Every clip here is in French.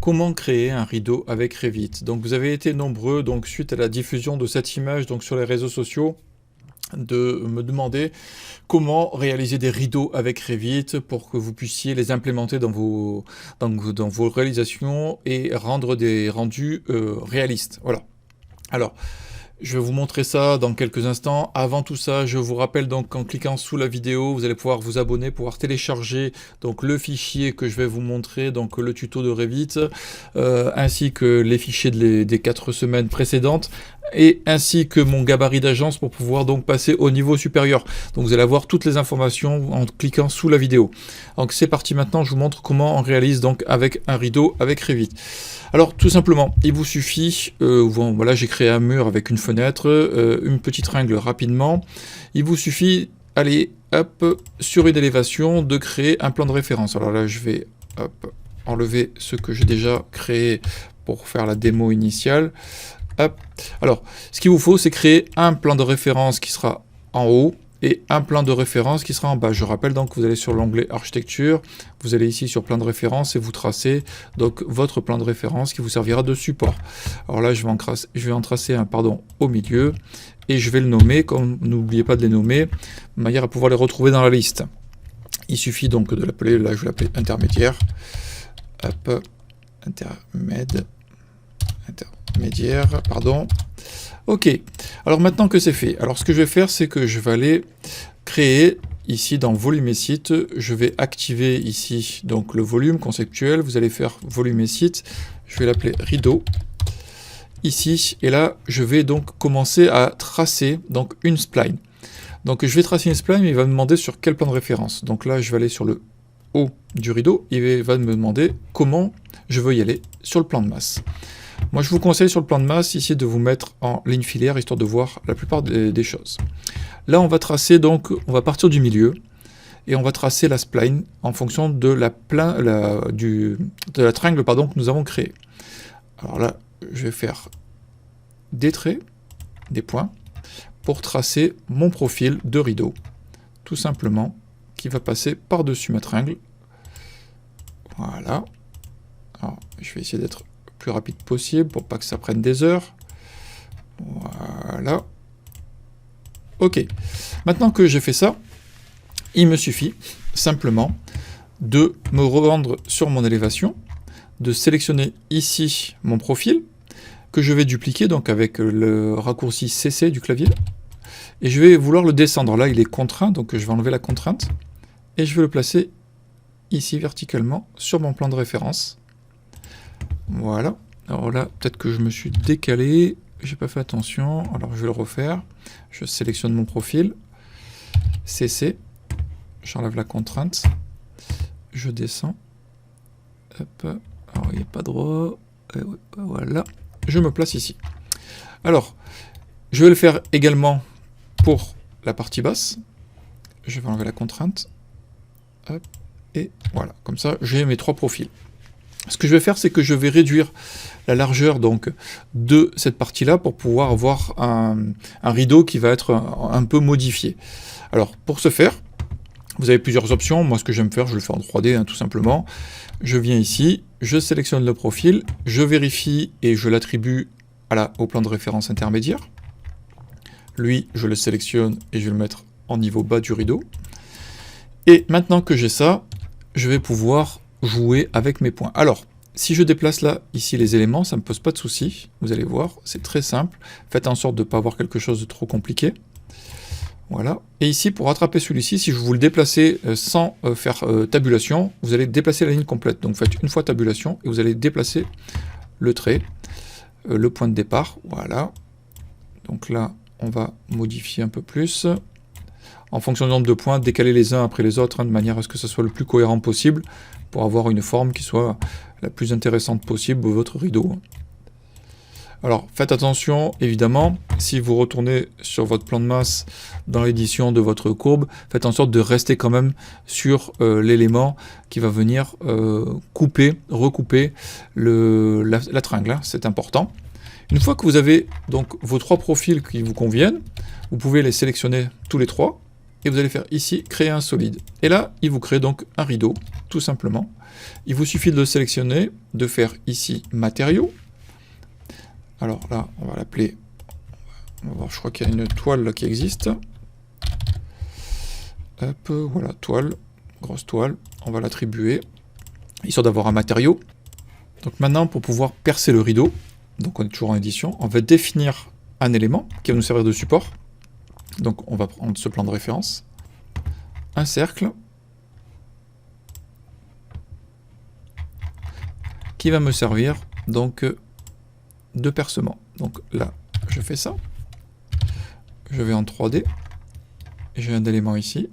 Comment créer un rideau avec Revit? Donc vous avez été nombreux, donc suite à la diffusion de cette image donc sur les réseaux sociaux, de me demander comment réaliser des rideaux avec Revit pour que vous puissiez les implémenter dans vos réalisations et rendre des rendus réalistes. Voilà. Alors, je vais vous montrer ça dans quelques instants. Avant tout ça, je vous rappelle donc qu'en cliquant sous la vidéo, vous allez pouvoir vous abonner, pouvoir télécharger donc le fichier que je vais vous montrer, donc le tuto de Revit, ainsi que les fichiers des 4 semaines précédentes, et ainsi que mon gabarit d'agence pour pouvoir donc passer au niveau supérieur. Donc vous allez avoir toutes les informations en cliquant sous la vidéo. Donc c'est parti maintenant, je vous montre comment on réalise donc avec un rideau avec Revit. Alors tout simplement, il vous suffit, voilà, j'ai créé un mur avec une fenêtre, une petite règle rapidement. Il vous suffit, allez, hop, sur une élévation, de créer un plan de référence. Alors là, je vais hop, enlever ce que j'ai déjà créé pour faire la démo initiale. Hop. Alors, ce qu'il vous faut, c'est créer un plan de référence qui sera en haut et un plan de référence qui sera en bas. Je rappelle donc que vous allez sur l'onglet architecture, vous allez ici sur plan de référence et vous tracez donc votre plan de référence qui vous servira de support. Alors là, je vais en tracer un au milieu et je vais le nommer, comme n'oubliez pas de les nommer, de manière à pouvoir les retrouver dans la liste. Il suffit donc de l'appeler, là je vais l'appeler intermédiaire, hop, intermédiaire, pardon. Ok, alors maintenant que c'est fait, alors ce que je vais faire, c'est que je vais aller créer ici dans volume et site, je vais activer ici donc le volume conceptuel, vous allez faire volume et site, je vais l'appeler rideau, ici, et là je vais donc commencer à tracer donc une spline. Donc je vais tracer une spline, mais il va me demander sur quel plan de référence. Donc là je vais aller sur le haut du rideau, il va me demander comment je veux y aller sur le plan de masse. Moi, je vous conseille sur le plan de masse ici de vous mettre en ligne filaire, histoire de voir la plupart des choses. Là, on va tracer, donc, on va partir du milieu, et on va tracer la spline en fonction de la triangle que nous avons créé. Alors là, je vais faire des traits, des points, pour tracer mon profil de rideau, tout simplement, qui va passer par-dessus ma triangle. Voilà. Alors, je vais essayer d'être plus rapide possible pour pas que ça prenne des heures. Voilà. Ok. Maintenant que j'ai fait ça, il me suffit simplement de me rendre sur mon élévation, de sélectionner ici mon profil, que je vais dupliquer donc avec le raccourci CC du clavier, et je vais vouloir le descendre. Là, il est contraint, donc je vais enlever la contrainte, et je vais le placer ici verticalement sur mon plan de référence. Voilà, alors là, peut-être que je me suis décalé, j'ai pas fait attention, alors je vais le refaire. Je sélectionne mon profil, CC, j'enlève la contrainte, je descends, hop, alors il n'est pas droit, voilà, je me place ici. Alors, je vais le faire également pour la partie basse, je vais enlever la contrainte, hop, et voilà, comme ça j'ai mes 3 profils. Ce que je vais faire, c'est que je vais réduire la largeur donc de cette partie-là pour pouvoir avoir un rideau qui va être un peu modifié. Alors, pour ce faire, vous avez plusieurs options. Moi, ce que j'aime faire, je le fais en 3D, hein, tout simplement. Je viens ici, je sélectionne le profil, je vérifie et je l'attribue au plan de référence intermédiaire. Lui, je le sélectionne et je vais le mettre en niveau bas du rideau. Et maintenant que j'ai ça, je vais pouvoir jouer avec mes points. Alors, si je déplace là, ici, les éléments, ça ne me pose pas de souci. Vous allez voir, c'est très simple. Faites en sorte de ne pas avoir quelque chose de trop compliqué. Voilà. Et ici, pour rattraper celui-ci, si je vous le déplacez sans faire tabulation, vous allez déplacer la ligne complète. Donc, vous faites une fois tabulation et vous allez déplacer le trait, le point de départ. Voilà. Donc là, on va modifier un peu plus. En fonction du nombre de points, décaler les uns après les autres, hein, de manière à ce que ce soit le plus cohérent possible, pour avoir une forme qui soit la plus intéressante possible de votre rideau. Alors, faites attention, évidemment, si vous retournez sur votre plan de masse dans l'édition de votre courbe, faites en sorte de rester quand même sur l'élément qui va venir recouper la triangle, hein, c'est important. Une fois que vous avez donc vos 3 profils qui vous conviennent, vous pouvez les sélectionner tous les 3, et vous allez faire ici, créer un solide. Et là, il vous crée donc un rideau, tout simplement. Il vous suffit de le sélectionner, de faire ici matériaux. Alors là, on va l'appeler, on va voir, je crois qu'il y a une toile là qui existe. Hop, voilà, toile, grosse toile, on va l'attribuer, histoire d'avoir un matériau. Donc maintenant, pour pouvoir percer le rideau, donc on est toujours en édition, on va définir un élément qui va nous servir de support. Donc on va prendre ce plan de référence, un cercle, qui va me servir donc de percement. Donc là, je fais ça, je vais en 3D, j'ai un élément ici,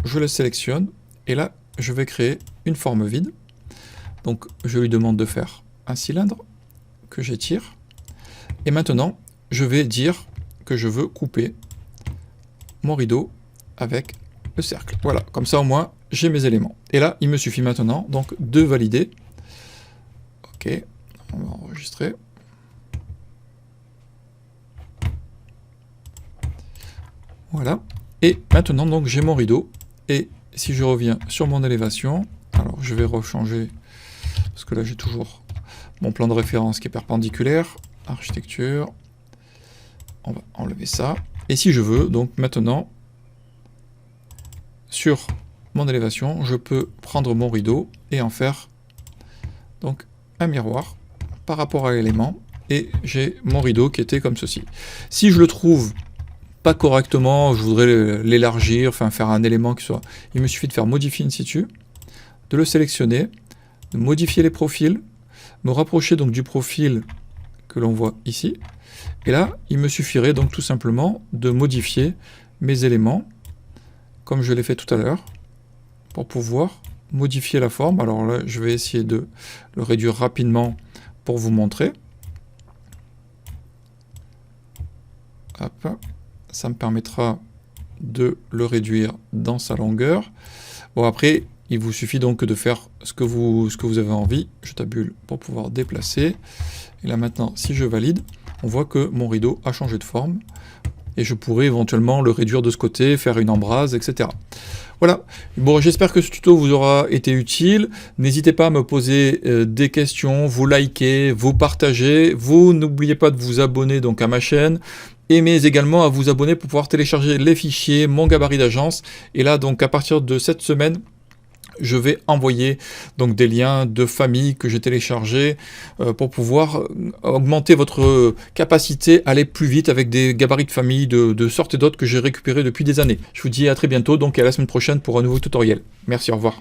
je le sélectionne, et là, je vais créer une forme vide. Donc je lui demande de faire un cylindre que j'étire, et maintenant, je vais dire que je veux couper mon rideau avec le cercle. Voilà, comme ça au moins, j'ai mes éléments. Et là, il me suffit maintenant donc de valider. Ok, on va enregistrer. Voilà. Et maintenant, donc, j'ai mon rideau. Et si je reviens sur mon élévation, alors je vais rechanger, parce que là, j'ai toujours mon plan de référence qui est perpendiculaire. Architecture. On va enlever ça. Et si je veux, donc maintenant, sur mon élévation, je peux prendre mon rideau et en faire donc un miroir par rapport à l'élément. Et j'ai mon rideau qui était comme ceci. Si je le trouve pas correctement, je voudrais l'élargir, enfin faire un élément qui soit... Il me suffit de faire modifier in situ, de le sélectionner, de modifier les profils, me rapprocher donc du profil que l'on voit ici. Et là, il me suffirait donc tout simplement de modifier mes éléments, comme je l'ai fait tout à l'heure, pour pouvoir modifier la forme. Alors là, je vais essayer de le réduire rapidement pour vous montrer. Hop. Ça me permettra de le réduire dans sa longueur. Bon, après, il vous suffit donc de faire ce que vous avez envie. Je tabule pour pouvoir déplacer. Et là maintenant, si je valide, on voit que mon rideau a changé de forme. Et je pourrais éventuellement le réduire de ce côté, faire une embrase, etc. Voilà. Bon, j'espère que ce tuto vous aura été utile. N'hésitez pas à me poser des questions, vous liker, vous partager. Vous n'oubliez pas de vous abonner donc à ma chaîne. Mais également à vous abonner pour pouvoir télécharger les fichiers, mon gabarit d'agence. Et là, donc à partir de cette semaine, je vais envoyer donc des liens de famille que j'ai téléchargés pour pouvoir augmenter votre capacité à aller plus vite avec des gabarits de famille de sorte et d'autres que j'ai récupérés depuis des années. Je vous dis à très bientôt, donc à la semaine prochaine pour un nouveau tutoriel. Merci, au revoir.